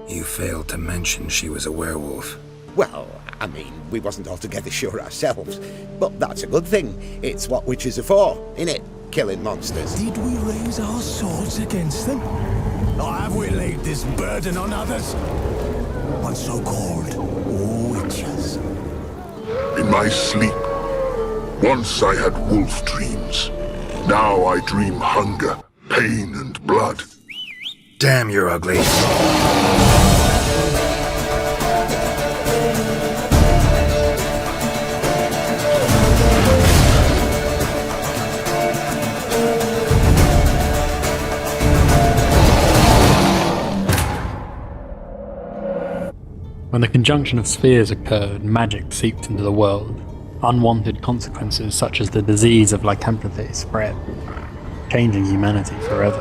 You failed to mention she was a werewolf. Well, I mean, we wasn't altogether sure ourselves. But that's a good thing. It's what witches are for, innit? Killing monsters. Did we raise our swords against them? Or have we laid this burden on others? On so-called witches? In my sleep, once I had wolf dreams. Now I dream hunger, pain, and blood. Damn, you're ugly. When the conjunction of spheres occurred, magic seeped into the world. Unwanted consequences such as the disease of lycanthropy spread, changing humanity forever.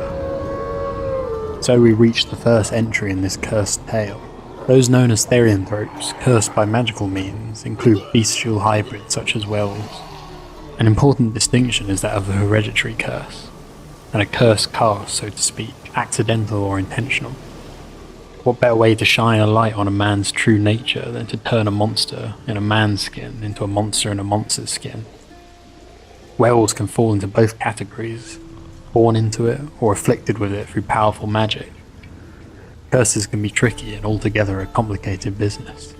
So we reached the first entry in this cursed tale. Those known as therianthropes, cursed by magical means, include bestial hybrids such as werewolves. An important distinction is that of a hereditary curse, and a curse cast, so to speak, accidental or intentional. What better way to shine a light on a man's true nature than to turn a monster in a man's skin into a monster in a monster's skin? Werewolves can fall into both categories, born into it or afflicted with it through powerful magic. Curses can be tricky and altogether a complicated business.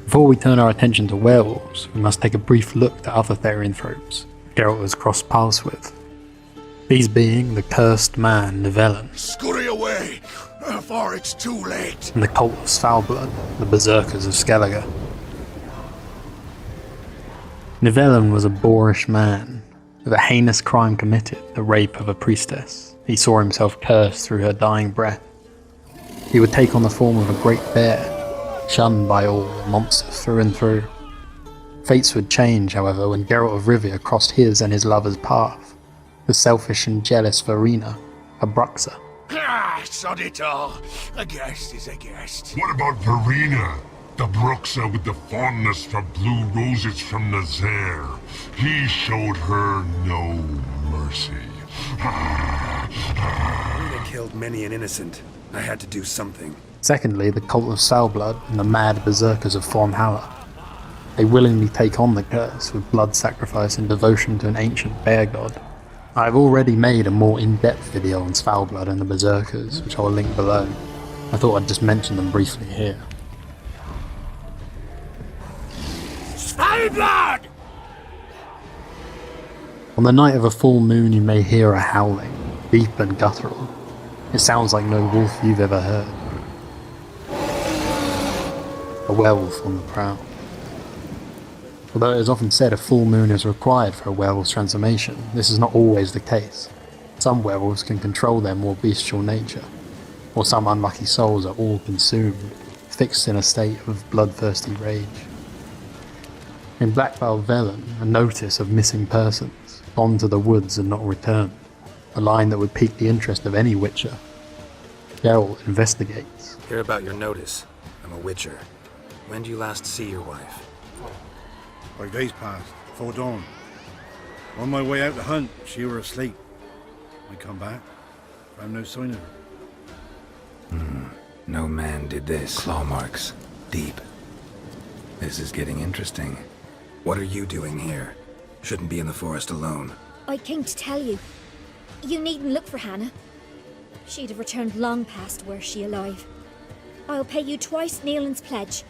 Before we turn our attention to werewolves, we must take a brief look at other therianthropes Geralt has crossed paths with. These being the cursed man Nivellen, Scurry away, before it's too late. and the cult of Svalblood, the berserkers of Skellige. Nivellen was a boorish man, with a heinous crime committed, the rape of a priestess. He saw himself cursed through her dying breath. He would take on the form of a great bear, shunned by all, a monster through and through. Fates would change, however, when Geralt of Rivia crossed his and his lover's path. The selfish and jealous Verena, a Bruxa. Ah, sod it all. A guest is a guest. What about Verena? The Bruxa with the fondness for blue roses from Nazaire. He showed her no mercy. Verena killed many an innocent. I had to do something. Secondly, the cult of Svalblood and the mad berserkers of Formhalla. They willingly take on the curse with blood sacrifice and devotion to an ancient bear god. I have already made a more in-depth video on Svalblood and the berserkers, which I will link below. I thought I'd just mention them briefly here. Svalblood! On the night of a full moon you may hear a howling, deep and guttural. It sounds like no wolf you've ever heard. A werewolf on the prowl. Although it is often said a full moon is required for a werewolf's transformation, this is not always the case. Some werewolves can control their more bestial nature, or some unlucky souls are all consumed, fixed in a state of bloodthirsty rage. In Blackvale Velen, a notice of missing persons, gone to the woods and not returned, a line that would pique the interest of any witcher. Geralt investigates. Hear about your notice. I'm a witcher. When did you last see your wife? 5 days passed, before dawn. On my way out to hunt, she were asleep. I come back, found no sign of her. No man did this. Claw marks. Deep. This is getting interesting. What are you doing here? Shouldn't be in the forest alone. I came to tell you. You needn't look for Hannah. She'd have returned long past were she alive. I'll pay you twice Nealon's pledge.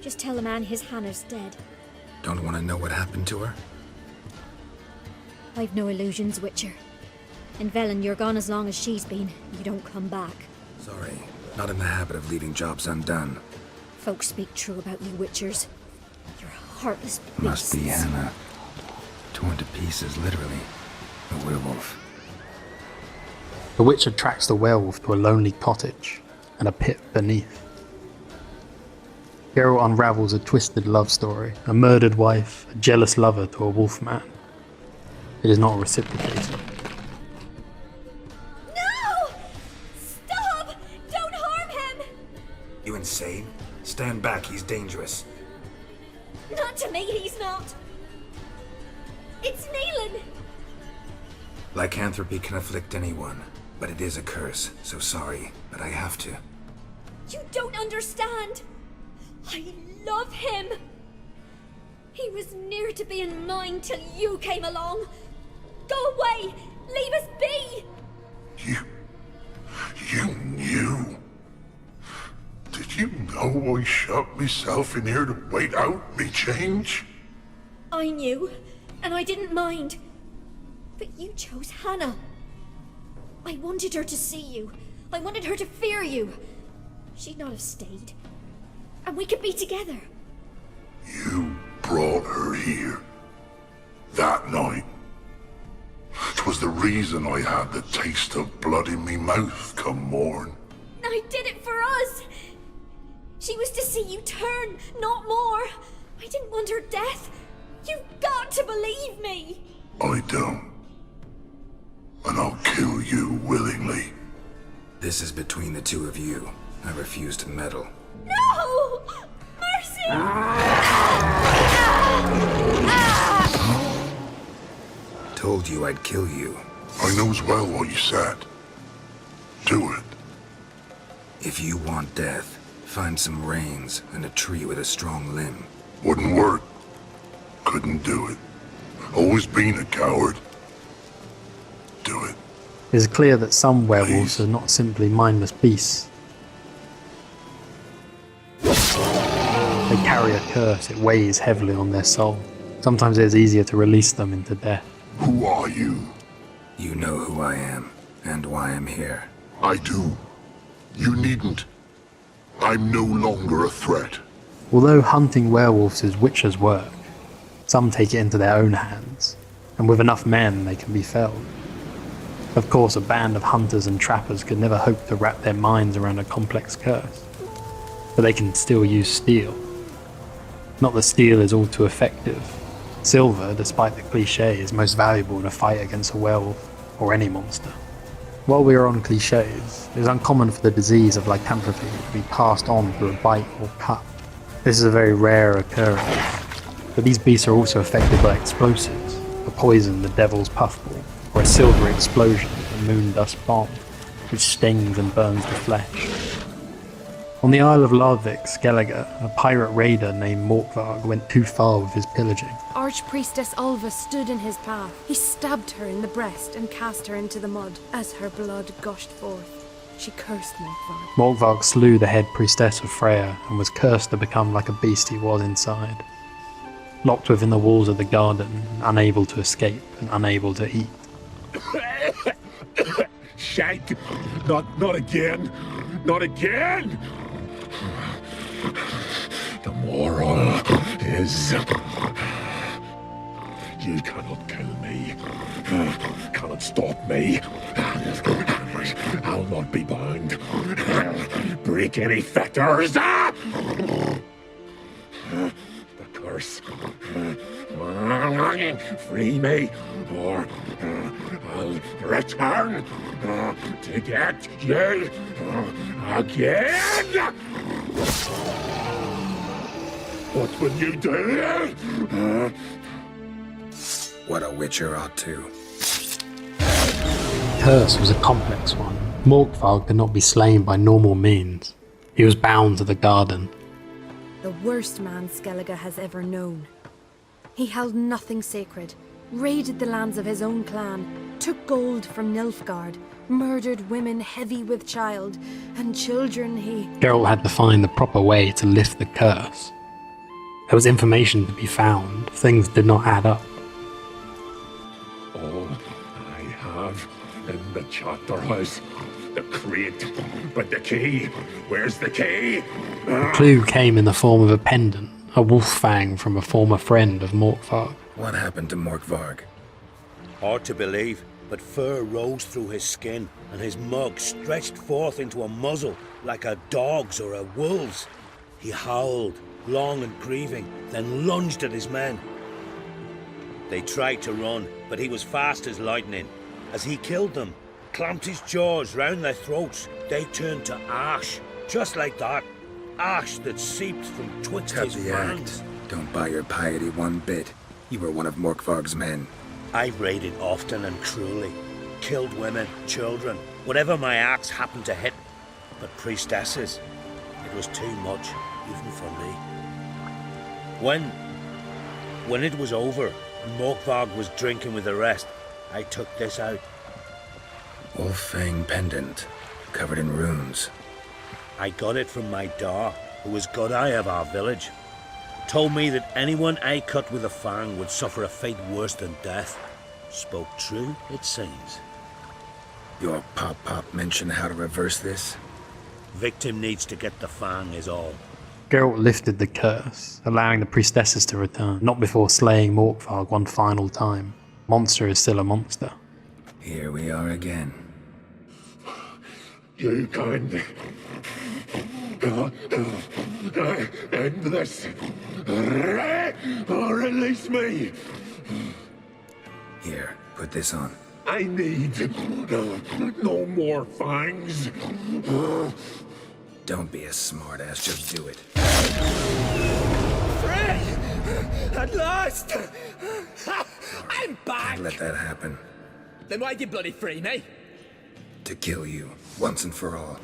Just tell the man his Hannah's dead. Don't want to know what happened to her? I've no illusions, Witcher. In Velen, you're gone as long as she's been. You don't come back. Sorry. Not in the habit of leaving jobs undone. Folks speak true about you, Witchers. You're heartless beasts. Must be Hannah. Torn to pieces, literally. A werewolf. The Witcher tracks the werewolf to a lonely cottage and a pit beneath. Geralt unravels a twisted love story, a murdered wife, a jealous lover to a wolfman. It is not reciprocated. No! Stop! Don't harm him! You insane? Stand back, he's dangerous. Not to me, he's not. It's Nealon! Lycanthropy can afflict anyone, but it is a curse, so sorry, but I have to. You don't understand. I love him. He was near to being mine till you came along. Go away! Leave us be! You knew? Did you know I shut myself in here to wait out me change? I knew, and I didn't mind. But you chose Hannah. I wanted her to see you. I wanted her to fear you. She'd not have stayed. And we could be together. You brought her here. That night. 'Twas the reason I had the taste of blood in me mouth come morn. I did it for us. She was to see you turn, not more. I didn't want her death. You've got to believe me. I don't. And I'll kill you willingly. This is between the two of you. I refuse to meddle. No! Mercy! Told you I'd kill you. I knows well what you said. Do it. If you want death, find some reins and a tree with a strong limb. Wouldn't work. Couldn't do it. Always been a coward. Do it. It is clear that some werewolves Please. are not simply mindless beasts. They carry a curse, it weighs heavily on their soul. Sometimes it is easier to release them into death. Who are you? You know who I am, and why I'm here. I do. You needn't. I'm no longer a threat. Although hunting werewolves is witches' work, some take it into their own hands, and with enough men they can be felled. Of course, a band of hunters and trappers could never hope to wrap their minds around a complex curse, but they can still use steel. Not that steel is all too effective. Silver, despite the cliché, is most valuable in a fight against a werewolf, or any monster. While we are on clichés, it is uncommon for the disease of lycanthropy to be passed on through a bite or cut. This is a very rare occurrence, but these beasts are also affected by explosives, a poison the devil's puffball, or a silver explosion, a moon dust bomb, which stings and burns the flesh. On the Isle of Larvik, Skellige, a pirate raider named Morkvarg went too far with his pillaging. Archpriestess Ulva stood in his path. He stabbed her in the breast and cast her into the mud. As her blood gushed forth, she cursed Morkvarg. Morkvarg slew the head priestess of Freya and was cursed to become like a beast he was inside. Locked within the walls of the garden, unable to escape and unable to eat. Shank! Not again! Not again! The moral is... You cannot kill me. Cannot stop me. I'll not be bound. Break any fetters. The curse. Free me, or I'll return to get you again. What will you do? What a witcher ought to. The curse was a complex one. Morkvarg could not be slain by normal means. He was bound to the garden. The worst man Skellige has ever known. He held nothing sacred, raided the lands of his own clan, took gold from Nilfgaard, murdered women heavy with child, and children he... Geralt had to find the proper way to lift the curse. There was information to be found. Things did not add up. All I have in the chapter house, the crate, but the key, where's the key? The clue came in the form of a pendant, a wolf fang from a former friend of Morkvarg. What happened to Morkvarg? Hard to believe, but fur rose through his skin, and his mug stretched forth into a muzzle like a dog's or a wolf's. He howled, long and grieving, then lunged at his men. They tried to run, but he was fast as lightning. As he killed them, clamped his jaws round their throats, they turned to ash, just like that. Ash that seeped from twixt Cut his the fangs. act. Don't buy your piety one bit. You were one of Morkvarg's men. I've raided often and cruelly, killed women, children, whatever my axe happened to hit. But priestesses, It was too much, even for me. When it was over, and Morkvarg was drinking with the rest, I took this out. Wolf-fang pendant, covered in runes. I got it from my da, who was Godai of our village. Told me that anyone I cut with a fang would suffer a fate worse than death. Spoke true, it seems. Your Pop mentioned how to reverse this? Victim needs to get the fang is all. Geralt lifted the curse, allowing the priestesses to return, not before slaying Morkvarg one final time. Monster is still a monster. Here we are again. You can't... end this. Or release me. Here, put this on. I need no more fangs. Don't be a smartass, just do it. Free! At last! I'm back! Can't let that happen. Then why'd you bloody free me? To kill you, once and for all.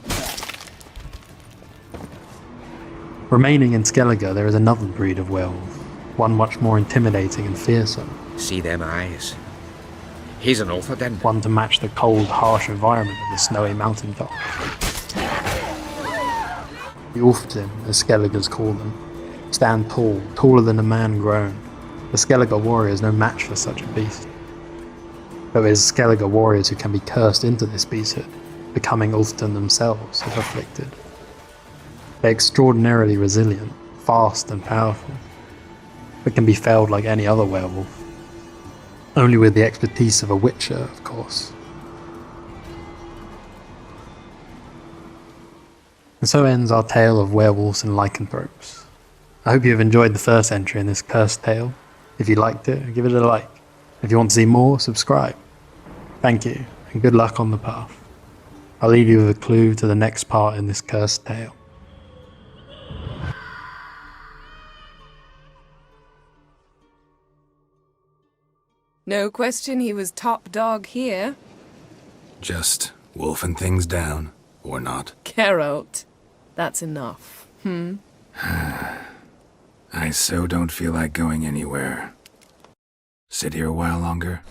Remaining in Skellige, there is another breed of werewolf, one much more intimidating and fearsome. See them eyes. He's an alpha then. One to match the cold, harsh environment of the snowy mountaintop. The Ulftin, as Skelligers call them, stand tall, taller than a man grown. The Skellige warrior is no match for such a beast. Though it is Skellige warriors who can be cursed into this beasthood, becoming Ulftin themselves if afflicted. They're extraordinarily resilient, fast and powerful, but can be felled like any other werewolf. Only with the expertise of a witcher, of course. And so ends our tale of werewolves and lycanthropes. I hope you have enjoyed the first entry in this cursed tale. If you liked it, give it a like. If you want to see more, subscribe. Thank you, and good luck on the path. I'll leave you with a clue to the next part in this cursed tale. No question he was top dog here. Just wolfing things down, or not. Geralt, that's enough. I so don't feel like going anywhere. Sit here a while longer?